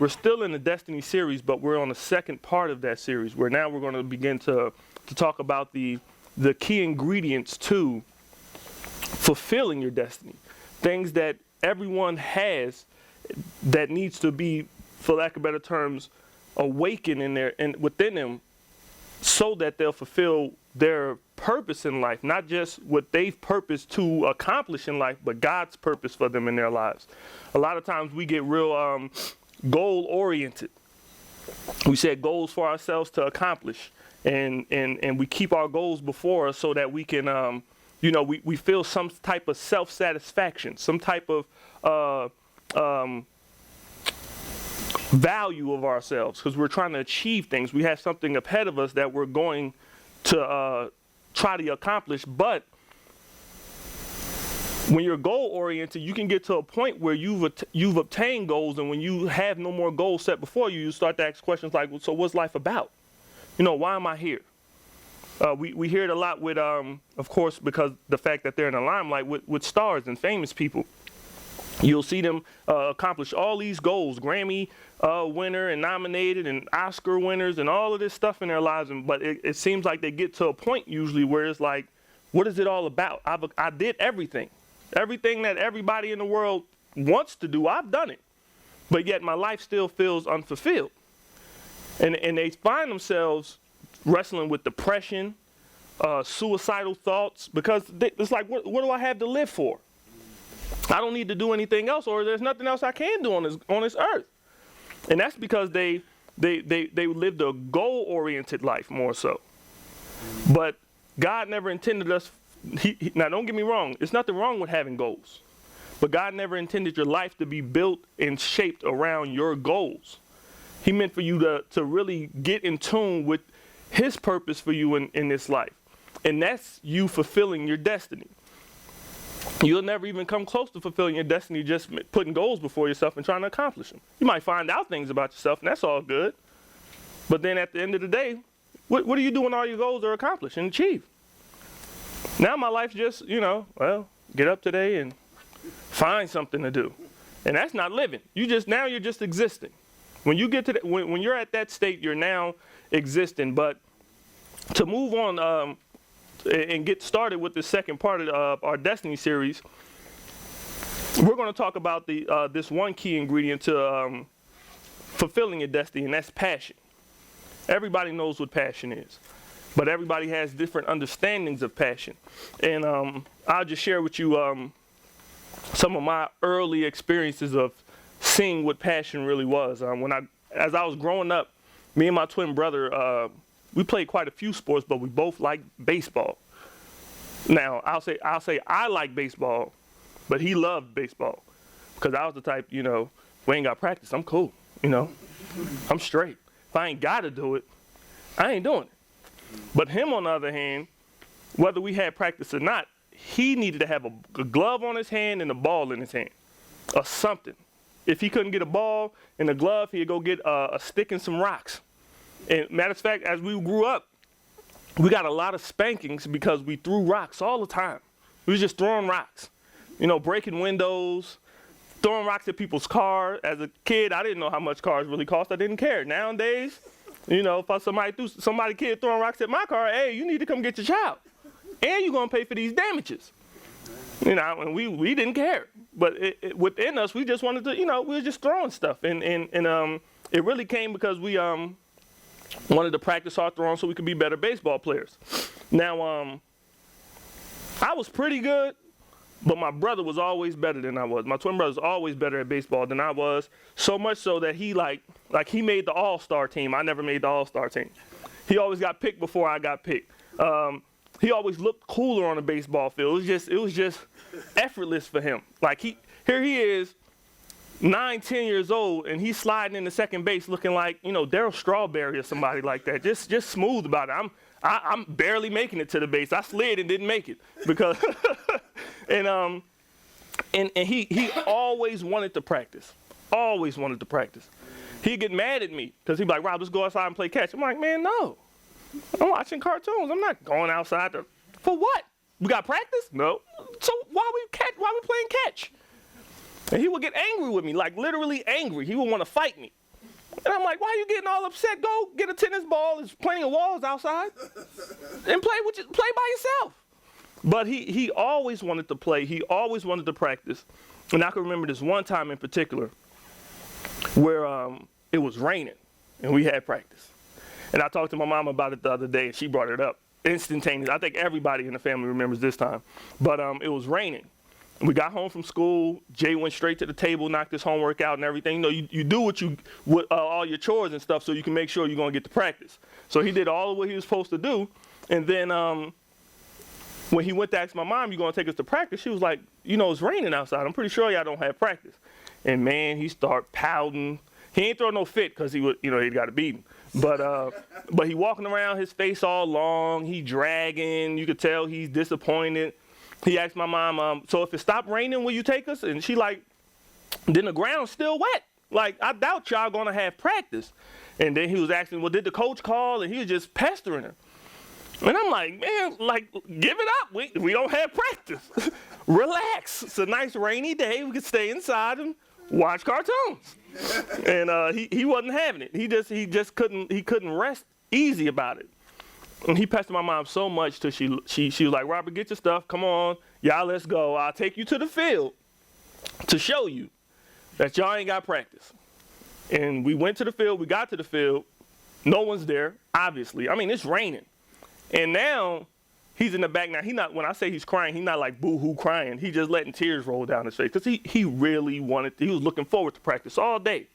we're still in the Destiny series, but we're on the second part of that series, where now we're going to begin to talk about the key ingredients to fulfilling your destiny. Things that everyone has that needs to be, for lack of better terms, awakened within them, so that they'll fulfill their purpose in life, not just what they've purposed to accomplish in life, but God's purpose for them in their lives. A lot of times we get real goal-oriented. We set goals for ourselves to accomplish, and we keep our goals before us so that we can, we feel some type of self-satisfaction, some type of value of ourselves, because we're trying to achieve things. We have something ahead of us that we're going to try to accomplish. But when you're goal oriented, you can get to a point where you've obtained goals, and when you have no more goals set before you, you start to ask questions like, well, so what's life about? Why am I here? We hear it a lot with, of course, because the fact that they're in the limelight with stars and famous people. You'll see them accomplish all these goals, Grammy winner and nominated and Oscar winners and all of this stuff in their lives. But it seems like they get to a point usually where it's like, what is it all about? I did everything. Everything that everybody in the world wants to do, I've done it. But yet my life still feels unfulfilled. And they find themselves wrestling with depression, suicidal thoughts, because it's like, what do I have to live for? I don't need to do anything else, or there's nothing else I can do on this earth. And that's because they lived a goal-oriented life more so. But God never intended us, now don't get me wrong, there's nothing wrong with having goals. But God never intended your life to be built and shaped around your goals. He meant for you to really get in tune with His purpose for you in this life. And that's you fulfilling your destiny. You'll never even come close to fulfilling your destiny just putting goals before yourself and trying to accomplish them. You might find out things about yourself, and that's all good. But then at the end of the day, what do you do when all your goals are accomplished and achieved? Now my life's just, get up today and find something to do. And that's not living. You're just existing. When you get to when you're at that state, you're now existing. But to move on and get started with the second part of our Destiny series, we're going to talk about this one key ingredient to fulfilling your destiny, and that's passion. Everybody knows what passion is, but everybody has different understandings of passion. And I'll just share with you some of my early experiences of seeing what passion really was. As I was growing up, me and my twin brother, we played quite a few sports, but we both liked baseball. Now, I'll say I like baseball, but he loved baseball, because I was the type, we ain't got practice, I'm cool, I'm straight. If I ain't got to do it, I ain't doing it. But him, on the other hand, whether we had practice or not, he needed to have a glove on his hand and a ball in his hand, or something. If he couldn't get a ball and a glove, he'd go get a stick and some rocks. And matter of fact, as we grew up, we got a lot of spankings because we threw rocks all the time. We was just throwing rocks, breaking windows, throwing rocks at people's cars. As a kid, I didn't know how much cars really cost. I didn't care. Nowadays, if somebody kid throwing rocks at my car, hey, you need to come get your child, and you're gonna pay for these damages. And we didn't care. But within us, we just wanted to, we were just throwing stuff, and it really came because we wanted to practice our throwing so we could be better baseball players. Now, I was pretty good, but my brother was always better than I was. My twin brother was always better at baseball than I was, so much so that he he made the all-star team. I never made the all-star team. He always got picked before I got picked. He always looked cooler on the baseball field. It was just effortless for him. Here he is, 9, 10 years old, and he's sliding into second base looking like, Darryl Strawberry or somebody like that. Just smooth about it. I'm barely making it to the base. I slid and didn't make it because, and he always wanted to practice. Always wanted to practice. He'd get mad at me because he'd be like, Rob, let's go outside and play catch. I'm like, man, no. I'm watching cartoons. I'm not going outside for what? We got practice? No. So why we playing catch? And he would get angry with me, like literally angry. He would want to fight me. And I'm like, why are you getting all upset? Go get a tennis ball. There's plenty of walls outside. And play by yourself. But he always wanted to play. He always wanted to practice. And I can remember this one time in particular where it was raining and we had practice. And I talked to my mom about it the other day and she brought it up instantaneously. I think everybody in the family remembers this time. But it was raining. We got home from school. Jay went straight to the table, knocked his homework out and everything. You know, you do all your chores and stuff so you can make sure you're going to get to practice. So he did all of what he was supposed to do. And then when he went to ask my mom, you going to take us to practice? She was like, you know, it's raining outside. I'm pretty sure y'all don't have practice. And man, he started pouting. He ain't throw no fit because he would, you know, he'd got to beat him. But he walking around, his face all long. He dragging. You could tell he's disappointed. He asked my mom, so if it stopped raining, will you take us? And she like, then the ground's still wet. Like, I doubt y'all gonna have practice. And then he was asking, well, did the coach call? And he was just pestering her. And I'm like, man, like, give it up. We don't have practice. Relax. It's a nice rainy day. We can stay inside and watch cartoons. And he wasn't having it. He just couldn't rest easy about it. And he pestered my mom so much till she was like, Robert, get your stuff. Come on. Y'all, let's go. I'll take you to the field to show you that y'all ain't got practice. And we went to the field. We got to the field. No one's there, obviously. I mean, it's raining. And now he's in the back. Now, when I say he's crying, he's not like boo-hoo crying. He just letting tears roll down his face because he really he was looking forward to practice all day.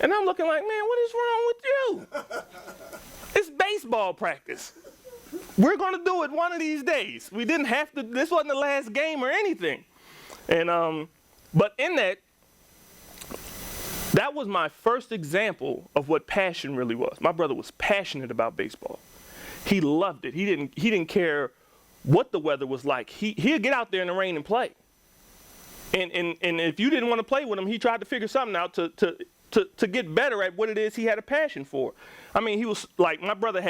And I'm looking like, man, what is wrong with you? It's baseball practice. We're going to do it one of these days. We didn't have to, this wasn't the last game or anything. And, but in that was my first example of what passion really was. My brother was passionate about baseball. He loved it. He didn't care what the weather was like. He'd get out there in the rain and play. And if you didn't want to play with him, he tried to figure something out to get better at what it is he had a passion for. I mean, he was like, my brother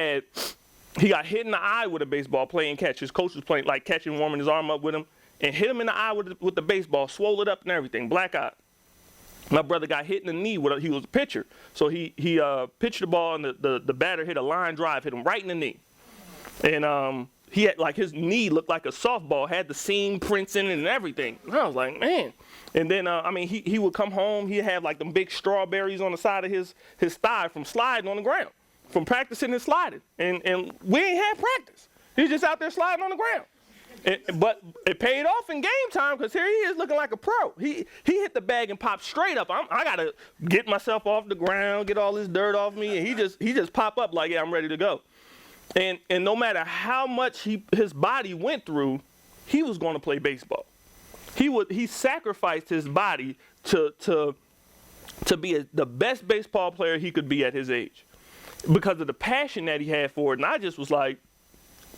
he got hit in the eye with a baseball playing catch. His coach was playing, like catching, warming his arm up with him, and hit him in the eye with the baseball, swole it up and everything, black eye. My brother got hit in the knee he was a pitcher. So he pitched the ball and the batter hit a line drive, hit him right in the knee. And he had, like, his knee looked like a softball, had the seam prints in it and everything. And I was like, man. And then, I mean, he would come home, he'd have like them big strawberries on the side of his thigh from sliding on the ground, from practicing and sliding. And we ain't had practice. He was just out there sliding on the ground. But it paid off in game time because here he is looking like a pro. He hit the bag and popped straight up. I got to get myself off the ground, get all this dirt off me, and he just pop up like, yeah, I'm ready to go. And no matter how much his body went through, he was going to play baseball. He sacrificed his body to be the best baseball player he could be at his age because of the passion that he had for it. And I just was like,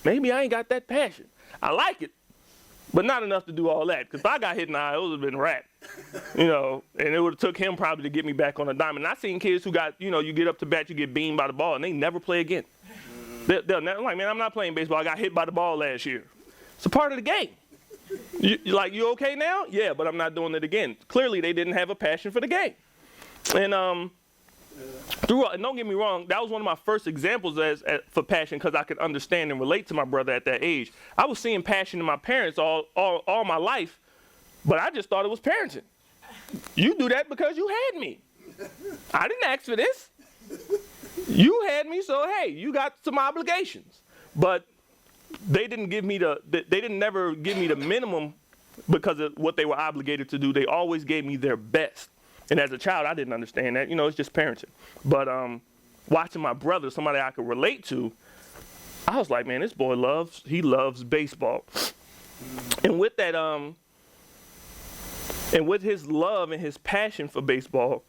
maybe I ain't got that passion. I like it, but not enough to do all that. Because if I got hit in the eye, it would have been rap, you know. And it would have took him probably to get me back on a diamond. And I seen kids who got, you know, you get up to bat, you get beamed by the ball, and they never play again. They're like, man, I'm not playing baseball. I got hit by the ball last year. It's a part of the game. You okay now? Yeah, but I'm not doing it again. Clearly, they didn't have a passion for the game. And and don't get me wrong, that was one of my first examples for passion because I could understand and relate to my brother at that age. I was seeing passion in my parents all my life, but I just thought it was parenting. You do that because you had me. I didn't ask for this. You had me, so hey, you got some obligations. But they didn't never give me the minimum because of what they were obligated to do. They always gave me their best. And as a child, I didn't understand that. You know, it's just parenting. But watching my brother, somebody I could relate to, I was like, man, this boy loves baseball. And with that, and with his love and his passion for baseball,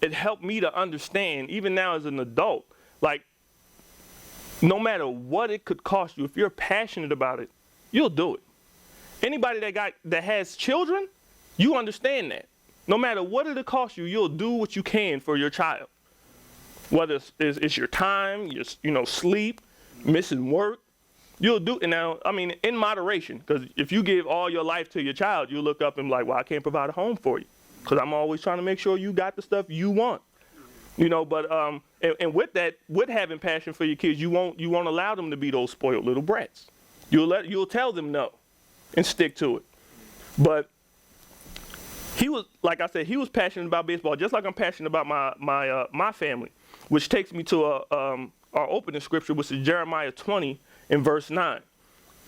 it helped me to understand, even now as an adult, like, no matter what it could cost you, if you're passionate about it, you'll do it. Anybody that has children, you understand that. No matter what it'll cost you, you'll do what you can for your child. Whether it's your time, your sleep, missing work, you'll do it. Now, I mean, in moderation, because if you give all your life to your child, you look up and be like, well, I can't provide a home for you because I'm always trying to make sure you got the stuff you want. You know, but and with that, with having passion for your kids, you won't allow them to be those spoiled little brats. You'll tell them no, and stick to it. But he was, like I said, he was passionate about baseball, just like I'm passionate about my family, which takes me to our opening scripture, which is Jeremiah 20 and verse 9.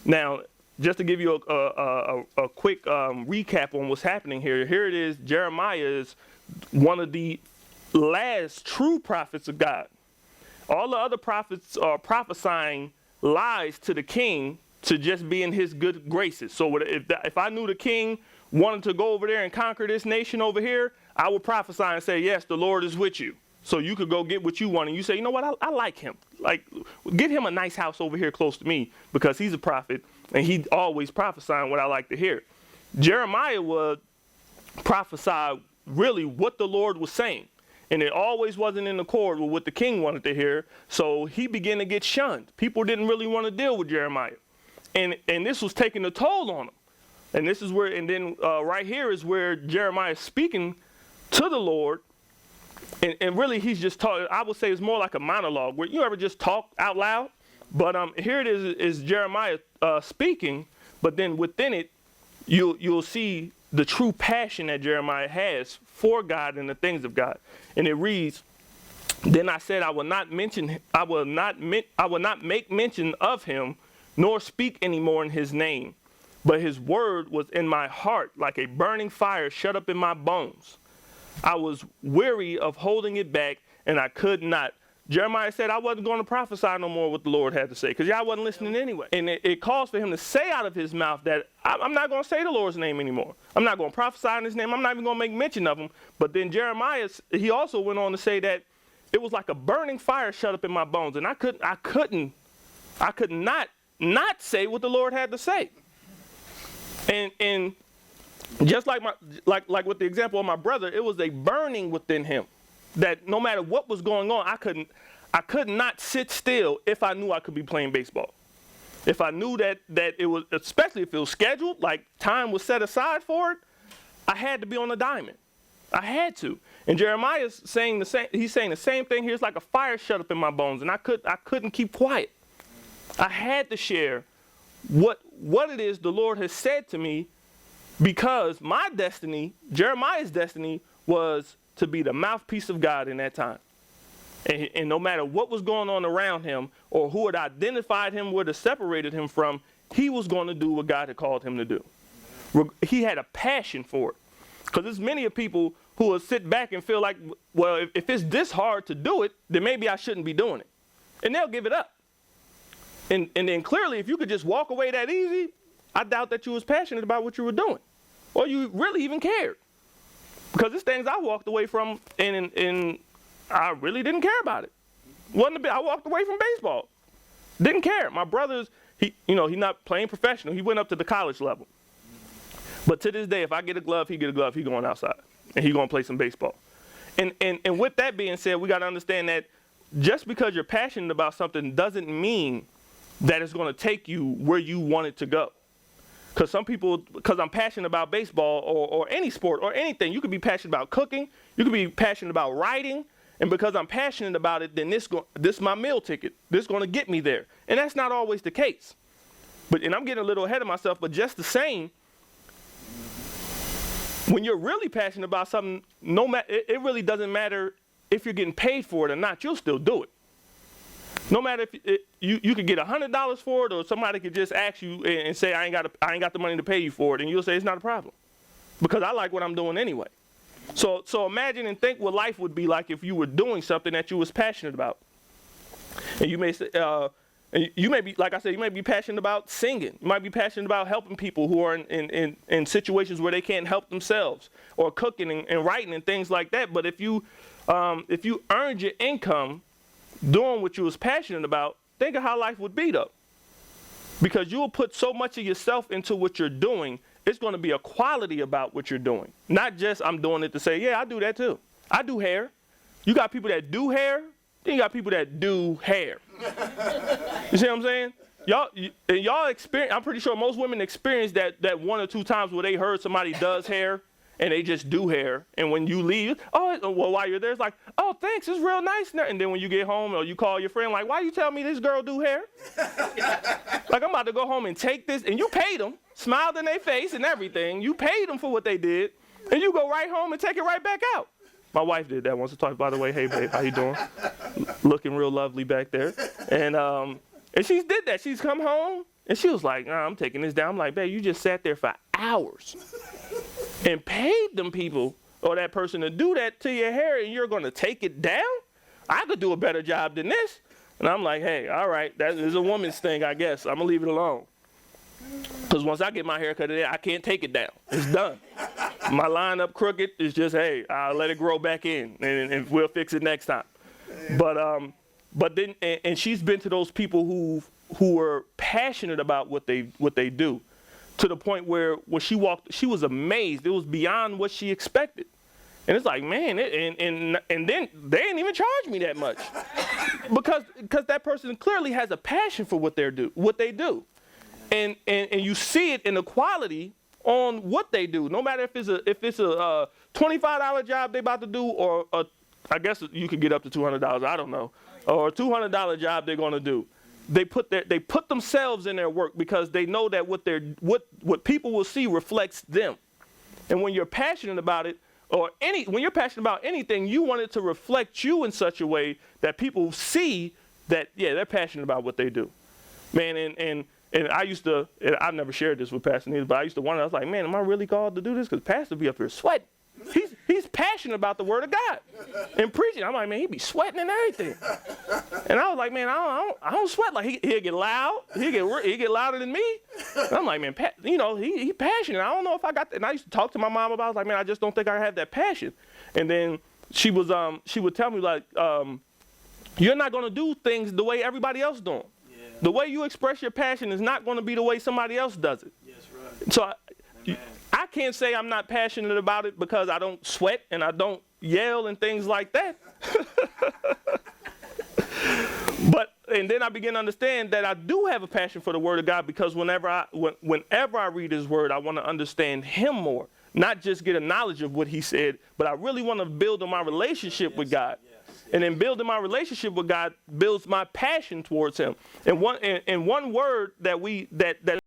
Now, just to give you a quick recap on what's happening here. Here it is. Jeremiah is one of the last true prophets of God. All the other prophets are prophesying lies to the king to just be in his good graces. So if I knew the king wanted to go over there and conquer this nation over here, I would prophesy and say, yes, the Lord is with you. So you could go get what you want. And you say, you know what, I like him. Like, get him a nice house over here close to me because he's a prophet and he always prophesying what I like to hear. Jeremiah would prophesy really what the Lord was saying. And it always wasn't in accord with what the king wanted to hear. So he began to get shunned. People didn't really want to deal with Jeremiah. And this was taking a toll on him. And this is where, and then right here is where Jeremiah is speaking to the Lord. And really he's just talking, I would say it's more like a monologue where you ever just talk out loud. But here it is Jeremiah speaking, but then within it, you'll see the true passion that Jeremiah has for God and the things of God. And it reads, then I said, I will not make mention of him, nor speak anymore in his name. But his word was in my heart like a burning fire shut up in my bones. I was weary of holding it back, and I could not. Jeremiah said I wasn't going to prophesy no more what the Lord had to say, because y'all wasn't listening anyway. And it calls for him to say out of his mouth that I'm not going to say the Lord's name anymore. I'm not going to prophesy in his name. I'm not even going to make mention of him. But then Jeremiah, he also went on to say that it was like a burning fire shut up in my bones, and I could not say what the Lord had to say. And just like with the example of my brother, it was a burning within him that no matter what was going on, I could not sit still if I knew I could be playing baseball. If I knew that it was, especially if it was scheduled, like time was set aside for it, I had to be on the diamond. I had to. And Jeremiah's saying the same. He's saying the same thing here. It's like a fire shut up in my bones, and I couldn't keep quiet. I had to share what it is the Lord has said to me, because my destiny, Jeremiah's destiny, was to be the mouthpiece of God in that time. And no matter what was going on around him or who had identified him, would have separated him from, he was going to do what God had called him to do. He had a passion for it. Because there's many of people who will sit back and feel like, well, if it's this hard to do it, then maybe I shouldn't be doing it. And they'll give it up. And then clearly, if you could just walk away that easy, I doubt that you was passionate about what you were doing. Or you really even cared. Because there's things I walked away from and I really didn't care about it. I walked away from baseball. Didn't care. My brother's, he's not playing professional. He went up to the college level. But to this day, if I get a glove, he get a glove, he going outside. And he going to play some baseball. And with that being said, we got to understand that just because you're passionate about something doesn't mean that it's going to take you where you want it to go. Because some people, because I'm passionate about baseball or any sport or anything, you could be passionate about cooking, you could be passionate about writing, and because I'm passionate about it, then this is my meal ticket. This is going to get me there. And that's not always the case. And I'm getting a little ahead of myself, but just the same, when you're really passionate about something, it really doesn't matter if you're getting paid for it or not, you'll still do it. No matter if you could get $100 for it, or somebody could just ask you and say, I ain't got the money to pay you for it, and you'll say it's not a problem, because I like what I'm doing anyway. So imagine and think what life would be like if you were doing something that you was passionate about. And you may say, you may be, like I said, you may be passionate about singing. You might be passionate about helping people who are in situations where they can't help themselves, or cooking and writing and things like that. But if you earned your income doing what you was passionate about, think of how life would be though. Because you will put so much of yourself into what you're doing, it's going to be a quality about what you're doing. Not just I'm doing it to say, yeah, I do that too. I do hair. You got people that do hair, then you got people that do hair. You see what I'm saying? Y'all experience, I'm pretty sure most women experience that one or two times where they heard somebody does hair and they just do hair. And when you leave, oh, well, while you're there, it's like, oh, thanks, it's real nice. And then when you get home or you call your friend, like, why you tell me this girl do hair? Like, I'm about to go home and take this, and you paid them, smiled in their face and everything. You paid them for what they did, and you go right home and take it right back out. My wife did that once or twice, by the way. Hey, babe, how you doing? Looking real lovely back there. And she did that. She's come home, and she was like, nah, I'm taking this down. I'm like, babe, you just sat there for hours and paid them people or that person to do that to your hair, and you're going to take it down? I could do a better job than this. And I'm like, hey, all right, that is a woman's thing, I guess. I'm going to leave it alone. Because once I get my hair cut today, I can't take it down. It's done. My line up crooked is just, hey, I'll let it grow back in, and we'll fix it next time. But then, and she's been to those people who are passionate about what they do, to the point where when she walked, she was amazed. It was beyond what she expected. And it's like, man, and then they didn't even charge me that much, because that person clearly has a passion for what they do, and you see it in the quality on what they do. No matter if it's a $25 job they about to do, or I guess you could get up to $200. I don't know, or a $200 job they're going to do. They put themselves in their work because they know that what people will see reflects them. And when you're passionate about it, when you're passionate about anything, you want it to reflect you in such a way that people see that, yeah, they're passionate about what they do. Man, and I used to, and I've never shared this with Pastor Neil, but I used to wonder, I was like, man, am I really called to do this? Because Pastor be up here sweating. He's passionate about the word of God and preaching. I'm like, man, he be sweating and everything. And I was like, man, I don't sweat. Like, he'll get loud. He'll get louder than me. And I'm like, man, he passionate. I don't know if I got that. And I used to talk to my mom about it. I was like, man, I just don't think I have that passion. And then she would tell me, like, you're not going to do things the way everybody else doing. Yeah. The way you express your passion is not going to be the way somebody else does it. Yes, right. So I can't say I'm not passionate about it because I don't sweat and I don't yell and things like that. And then I begin to understand that I do have a passion for the Word of God, because whenever I read His Word, I want to understand Him more. Not just get a knowledge of what He said, but I really want to build on my relationship with God. And then building my relationship with God builds my passion towards Him. And one word that